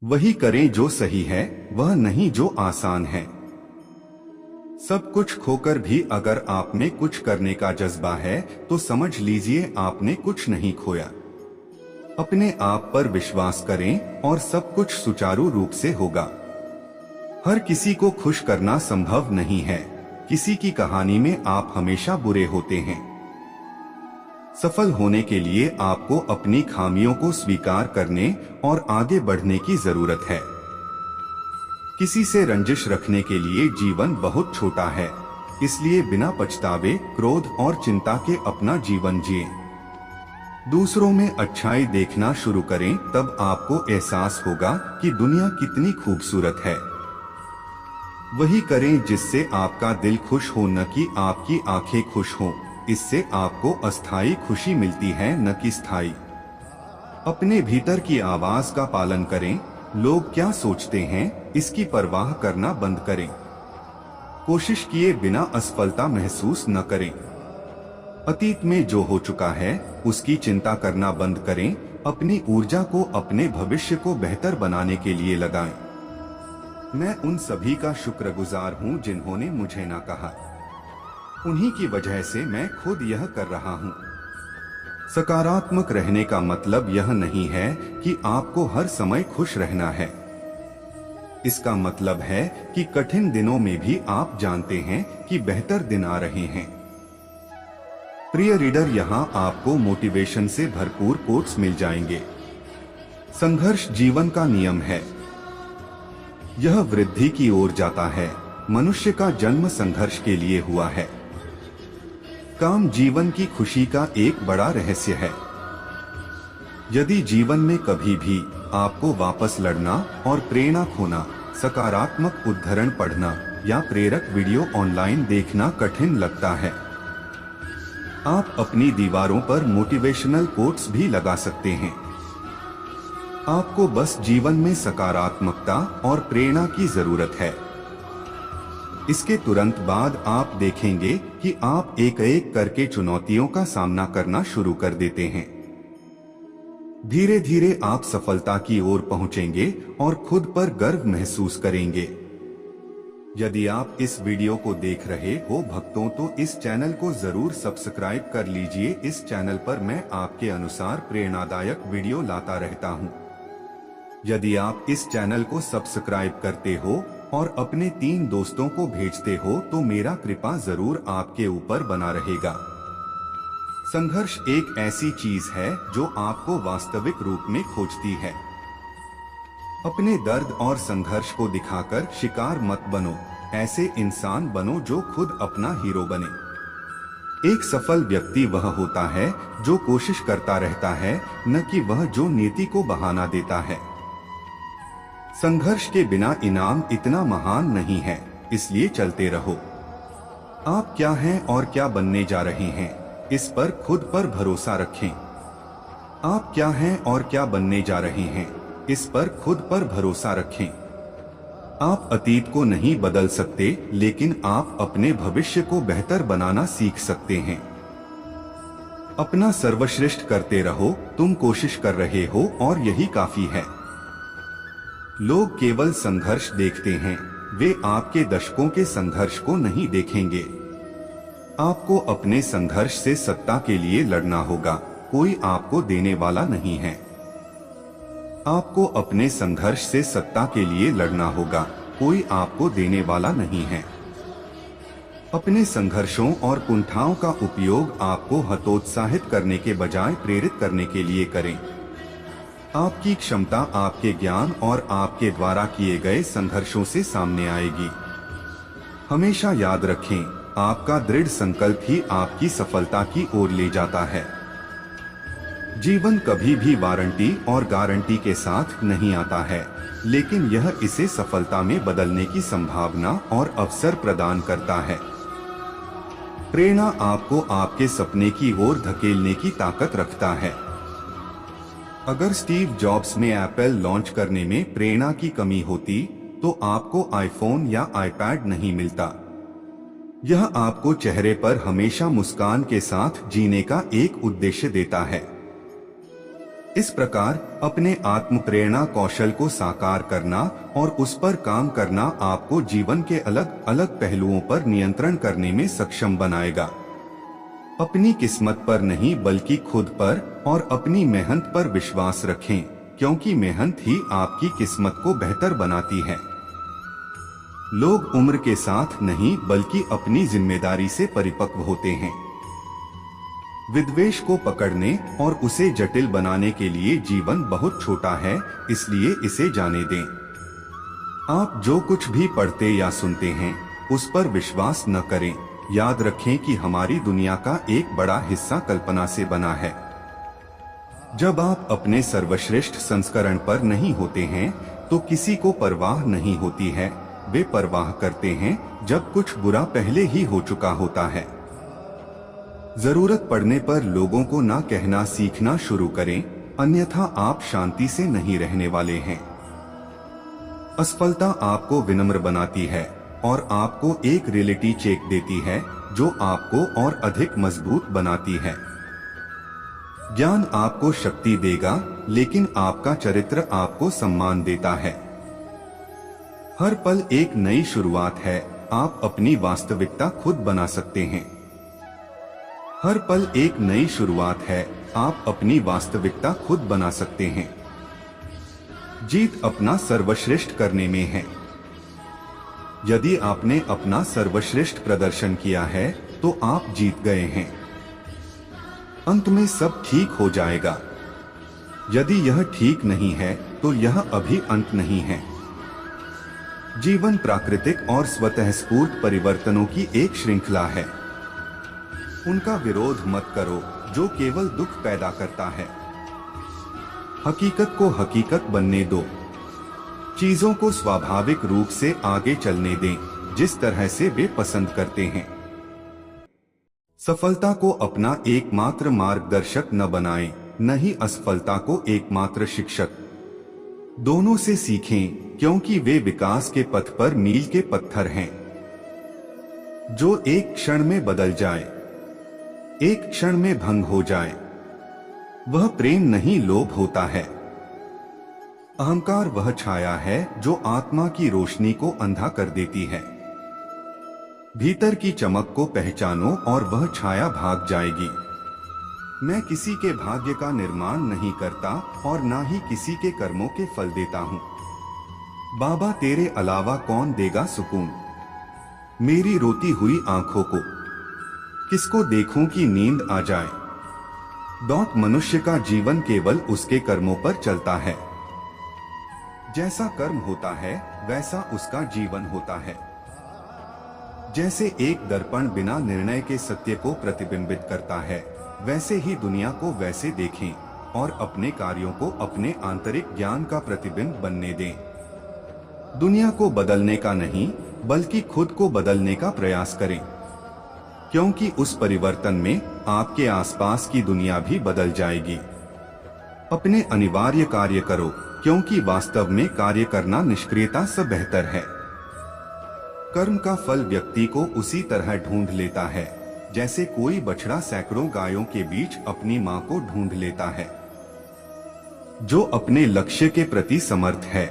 वही करें जो सही है, वह नहीं जो आसान है। सब कुछ खोकर भी अगर आप में कुछ करने का जज्बा है तो समझ लीजिए आपने कुछ नहीं खोया। अपने आप पर विश्वास करें और सब कुछ सुचारू रूप से होगा। हर किसी को खुश करना संभव नहीं है। किसी की कहानी में आप हमेशा बुरे होते हैं। सफल होने के लिए आपको अपनी खामियों को स्वीकार करने और आगे बढ़ने की जरूरत है। किसी से रंजिश रखने के लिए जीवन बहुत छोटा है, इसलिए बिना पछतावे, क्रोध और चिंता के अपना जीवन जिएं। दूसरों में अच्छाई देखना शुरू करें, तब आपको एहसास होगा कि दुनिया कितनी खूबसूरत है। वही करें जिससे आपका दिल खुश हो, न कि आपकी आंखें खुश हों। इससे आपको अस्थायी खुशी मिलती है, न कि स्थायी। अपने भीतर की आवाज का पालन करें। लोग क्या सोचते हैं, इसकी परवाह करना बंद करें। कोशिश किए बिना असफलता महसूस न करें। अतीत में जो हो चुका है उसकी चिंता करना बंद करें। अपनी ऊर्जा को अपने भविष्य को बेहतर बनाने के लिए लगाएं। मैं उन सभी का शुक्रगुजार हूं जिन्होंने मुझे ना कहा। उन्हीं की वजह से मैं खुद यह कर रहा हूं। सकारात्मक रहने का मतलब यह नहीं है कि आपको हर समय खुश रहना है। इसका मतलब है कि कठिन दिनों में भी आप जानते हैं कि बेहतर दिन आ रहे हैं। प्रिय रीडर, यहाँ आपको मोटिवेशन से भरपूर कोट्स मिल जाएंगे। संघर्ष जीवन का नियम है। यह वृद्धि की ओर जाता है। मनुष्य का जन्म संघर्ष के लिए हुआ है। काम जीवन की खुशी का एक बड़ा रहस्य है। यदि जीवन में कभी भी आपको वापस लड़ना और प्रेरणा खोना, सकारात्मक उद्धरण पढ़ना या प्रेरक वीडियो ऑनलाइन देखना कठिन लगता है, आप अपनी दीवारों पर मोटिवेशनल कोट्स भी लगा सकते हैं। आपको बस जीवन में सकारात्मकता और प्रेरणा की जरूरत है। इसके तुरंत बाद आप देखेंगे कि आप एक एक करके चुनौतियों का सामना करना शुरू कर देते हैं। धीरे धीरे आप सफलता की ओर पहुंचेंगे और खुद पर गर्व महसूस करेंगे। यदि आप इस वीडियो को देख रहे हो भक्तों, तो इस चैनल को जरूर सब्सक्राइब कर लीजिए। इस चैनल पर मैं आपके अनुसार प्रेरणादायक वीडियो लाता रहता हूं। यदि आप इस चैनल को सब्सक्राइब करते हो और अपने 3 दोस्तों को भेजते हो तो मेरा कृपा जरूर आपके ऊपर बना रहेगा। संघर्ष एक ऐसी चीज है जो आपको वास्तविक रूप में खोजती है। अपने दर्द और संघर्ष को दिखाकर शिकार मत बनो। ऐसे इंसान बनो जो खुद अपना हीरो बने। एक सफल व्यक्ति वह होता है जो कोशिश करता रहता है, न कि वह जो नीति को बहाना देता है। संघर्ष के बिना इनाम इतना महान नहीं है, इसलिए चलते रहो। आप क्या हैं और क्या बनने जा रहे हैं, इस पर खुद पर भरोसा रखें। आप क्या हैं और क्या बनने जा रहे हैं, इस पर खुद पर भरोसा रखें। आप अतीत को नहीं बदल सकते, लेकिन आप अपने भविष्य को बेहतर बनाना सीख सकते हैं। अपना सर्वश्रेष्ठ करते रहो। तुम कोशिश कर रहे हो और यही काफी है। लोग केवल संघर्ष देखते हैं, वे आपके दशकों के संघर्ष को नहीं देखेंगे। आपको अपने संघर्ष से सत्ता के लिए लड़ना होगा, कोई आपको देने वाला नहीं है। आपको अपने संघर्ष से सत्ता के लिए लड़ना होगा, कोई आपको देने वाला नहीं है। अपने संघर्षों और कुंठाओं का उपयोग आपको हतोत्साहित करने के बजाय प्रेरित करने के लिए करें। आपकी क्षमता आपके ज्ञान और आपके द्वारा किए गए संघर्षों से सामने आएगी। हमेशा याद रखें, आपका दृढ़ संकल्प ही आपकी सफलता की ओर ले जाता है। जीवन कभी भी वारंटी और गारंटी के साथ नहीं आता है, लेकिन यह इसे सफलता में बदलने की संभावना और अवसर प्रदान करता है। प्रेरणा आपको आपके सपने की ओर धकेलने की ताकत रखता है। अगर स्टीव जॉब्स में एप्पल लॉन्च करने में प्रेरणा की कमी होती तो आपको आईफोन या आईपैड नहीं मिलता। यह आपको चेहरे पर हमेशा मुस्कान के साथ जीने का एक उद्देश्य देता है। इस प्रकार अपने आत्म प्रेरणा कौशल को साकार करना और उस पर काम करना आपको जीवन के अलग अलग पहलुओं पर नियंत्रण करने में सक्षम बनाएगा। अपनी किस्मत पर नहीं बल्कि खुद पर और अपनी मेहनत पर विश्वास रखें, क्योंकि मेहनत ही आपकी किस्मत को बेहतर बनाती है। लोग उम्र के साथ नहीं बल्कि अपनी जिम्मेदारी से परिपक्व होते हैं। विद्वेष को पकड़ने और उसे जटिल बनाने के लिए जीवन बहुत छोटा है, इसलिए इसे जाने दें। आप जो कुछ भी पढ़ते या सुनते हैं उस पर विश्वास न करें। याद रखें कि हमारी दुनिया का एक बड़ा हिस्सा कल्पना से बना है। जब आप अपने सर्वश्रेष्ठ संस्करण पर नहीं होते हैं तो किसी को परवाह नहीं होती है। वे परवाह करते हैं जब कुछ बुरा पहले ही हो चुका होता है। जरूरत पड़ने पर लोगों को ना कहना सीखना शुरू करें, अन्यथा आप शांति से नहीं रहने वाले हैं। असफलता आपको विनम्र बनाती है और आपको एक रियलिटी चेक देती है जो आपको और अधिक मजबूत बनाती है। ज्ञान आपको शक्ति देगा, लेकिन आपका चरित्र आपको सम्मान देता है। हर पल एक नई शुरुआत है। आप अपनी वास्तविकता खुद बना सकते हैं। हर पल एक नई शुरुआत है। आप अपनी वास्तविकता खुद बना सकते हैं। जीत अपना सर्वश्रेष्ठ करने में है। यदि आपने अपना सर्वश्रेष्ठ प्रदर्शन किया है तो आप जीत गए हैं। अंत में सब ठीक हो जाएगा। यदि यह ठीक नहीं है तो यह अभी अंत नहीं है। जीवन प्राकृतिक और स्वतःस्फूर्त परिवर्तनों की एक श्रृंखला है। उनका विरोध मत करो जो केवल दुख पैदा करता है। हकीकत को हकीकत बनने दो। चीजों को स्वाभाविक रूप से आगे चलने दें जिस तरह से वे पसंद करते हैं। सफलता को अपना एकमात्र मार्गदर्शक न बनाएं, न ही असफलता को एकमात्र शिक्षक। दोनों से सीखें, क्योंकि वे विकास के पथ पर मील के पत्थर हैं जो एक क्षण में बदल जाए, एक क्षण में भंग हो जाए। वह प्रेम नहीं लोभ होता है। अहंकार वह छाया है जो आत्मा की रोशनी को अंधा कर देती है। भीतर की चमक को पहचानो और वह छाया भाग जाएगी। मैं किसी के भाग्य का निर्माण नहीं करता और ना ही किसी के कर्मों के फल देता हूँ। बाबा तेरे अलावा कौन देगा सुकून मेरी रोती हुई आंखों को। किसको देखूं कि नींद आ जाए। मनुष्य का जीवन केवल उसके कर्मों पर चलता है। जैसा कर्म होता है वैसा उसका जीवन होता है। जैसे एक दर्पण बिना निर्णय के सत्य को प्रतिबिंबित करता है, वैसे ही दुनिया को वैसे देखें और अपने कार्यों को अपने आंतरिक ज्ञान का प्रतिबिंब बनने दें। दुनिया को बदलने का नहीं बल्कि खुद को बदलने का प्रयास करें, क्योंकि उस परिवर्तन में आपके आसपास की दुनिया भी बदल जाएगी। अपने अनिवार्य कार्य करो, क्योंकि वास्तव में कार्य करना निष्क्रियता से बेहतर है। कर्म का फल व्यक्ति को उसी तरह ढूंढ लेता है जैसे कोई बछड़ा सैकड़ों गायों के बीच अपनी मां को ढूंढ लेता है। जो अपने लक्ष्य के प्रति समर्थ है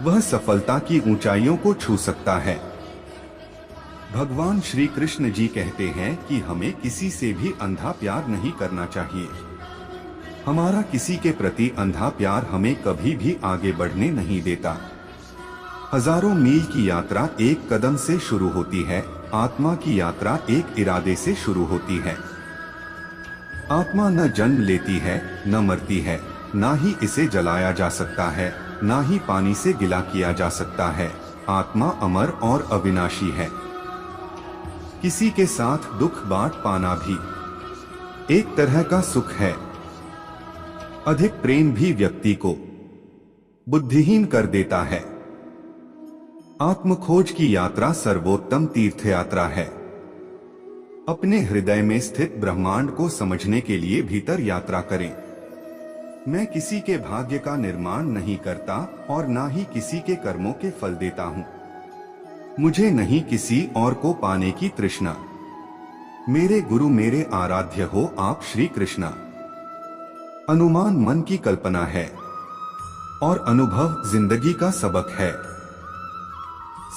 वह सफलता की ऊंचाइयों को छू सकता है। भगवान श्री कृष्ण जी कहते हैं कि हमें किसी से भी अंधा प्यार नहीं करना चाहिए। हमारा किसी के प्रति अंधा प्यार हमें कभी भी आगे बढ़ने नहीं देता। हजारों मील की यात्रा एक कदम से शुरू होती है। आत्मा की यात्रा एक इरादे से शुरू होती है। आत्मा न जन्म लेती है न मरती है, ना ही इसे जलाया जा सकता है, ना ही पानी से गिला किया जा सकता है। आत्मा अमर और अविनाशी है। किसी के साथ दुख बांट पाना भी एक तरह का सुख है। अधिक प्रेम भी व्यक्ति को बुद्धिहीन कर देता है। आत्मखोज की यात्रा सर्वोत्तम तीर्थ यात्रा है। अपने हृदय में स्थित ब्रह्मांड को समझने के लिए भीतर यात्रा करें। मैं किसी के भाग्य का निर्माण नहीं करता और ना ही किसी के कर्मों के फल देता हूँ। मुझे नहीं किसी और को पाने की तृष्णा। मेरे गुरु मेरे आराध्य हो आप श्री कृष्णा। अनुमान मन की कल्पना है और अनुभव जिंदगी का सबक है।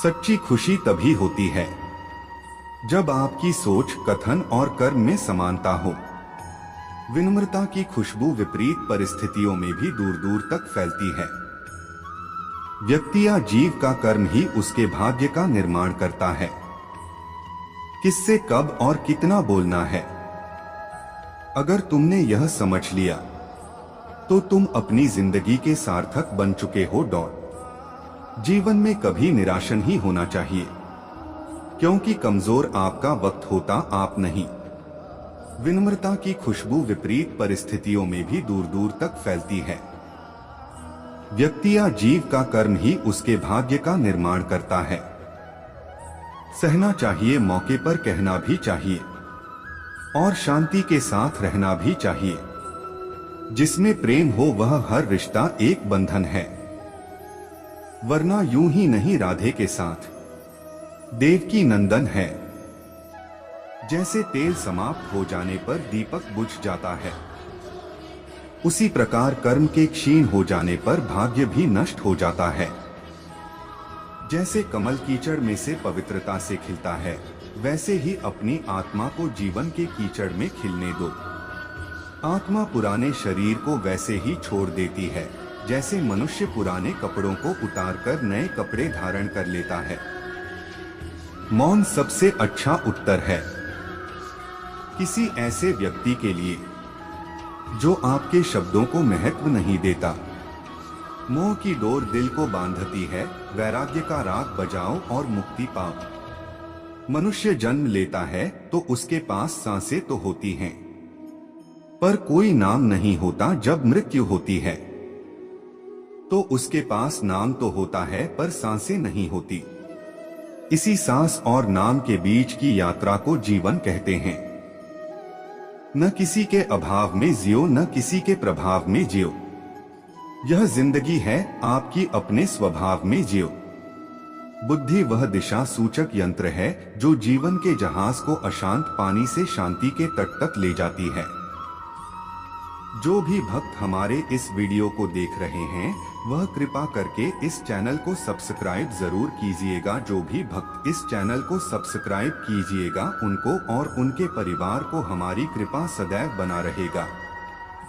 सच्ची खुशी तभी होती है जब आपकी सोच, कथन और कर्म में समानता हो। विनम्रता की खुशबू विपरीत परिस्थितियों में भी दूर दूर तक फैलती है। व्यक्ति या जीव का कर्म ही उसके भाग्य का निर्माण करता है। किससे कब और कितना बोलना है, अगर तुमने यह समझ लिया तो तुम अपनी जिंदगी के सार्थक बन चुके हो। जीवन में कभी निराश नहीं होना चाहिए, क्योंकि कमजोर आपका वक्त होता, आप नहीं। विनम्रता की खुशबू विपरीत परिस्थितियों में भी दूर दूर तक फैलती है। व्यक्ति या जीव का कर्म ही उसके भाग्य का निर्माण करता है। सहना चाहिए, मौके पर कहना भी चाहिए और शांति के साथ रहना भी चाहिए। जिसमें प्रेम हो वह हर रिश्ता एक बंधन है, वरना यूं ही नहीं राधे के साथ देवकी नंदन है। जैसे तेल समाप्त हो जाने पर दीपक बुझ जाता है, उसी प्रकार कर्म के क्षीण हो जाने पर भाग्य भी नष्ट हो जाता है। जैसे कमल कीचड़ में से पवित्रता से खिलता है, वैसे ही अपनी आत्मा को जीवन के कीचड़ में खिलने दो। आत्मा पुराने शरीर को वैसे ही छोड़ देती है जैसे मनुष्य पुराने कपड़ों को उतारकर नए कपड़े धारण कर लेता है। मौन सबसे अच्छा उत्तर है किसी ऐसे व्यक्ति के लिए जो आपके शब्दों को महत्व नहीं देता। मोह की डोर दिल को बांधती है, वैराग्य का राग बजाओ और मुक्ति पाओ। मनुष्य जन्म लेता है तो उसके पास सांसें तो होती हैं, पर कोई नाम नहीं होता। जब मृत्यु होती है तो उसके पास नाम तो होता है, पर सांसें नहीं होती। इसी सांस और नाम के बीच की यात्रा को जीवन कहते हैं। न किसी के अभाव में जियो, न किसी के प्रभाव में जियो। यह जिंदगी है, आपकी अपने स्वभाव में जियो। बुद्धि वह दिशा सूचक यंत्र है जो जीवन के जहाज को अशांत पानी से शांति के तट तक ले जाती है। जो भी भक्त हमारे इस वीडियो को देख रहे हैं वह कृपा करके इस चैनल को सब्सक्राइब जरूर कीजिएगा। जो भी भक्त इस चैनल को सब्सक्राइब कीजिएगा उनको और उनके परिवार को हमारी कृपा सदैव बना रहेगा।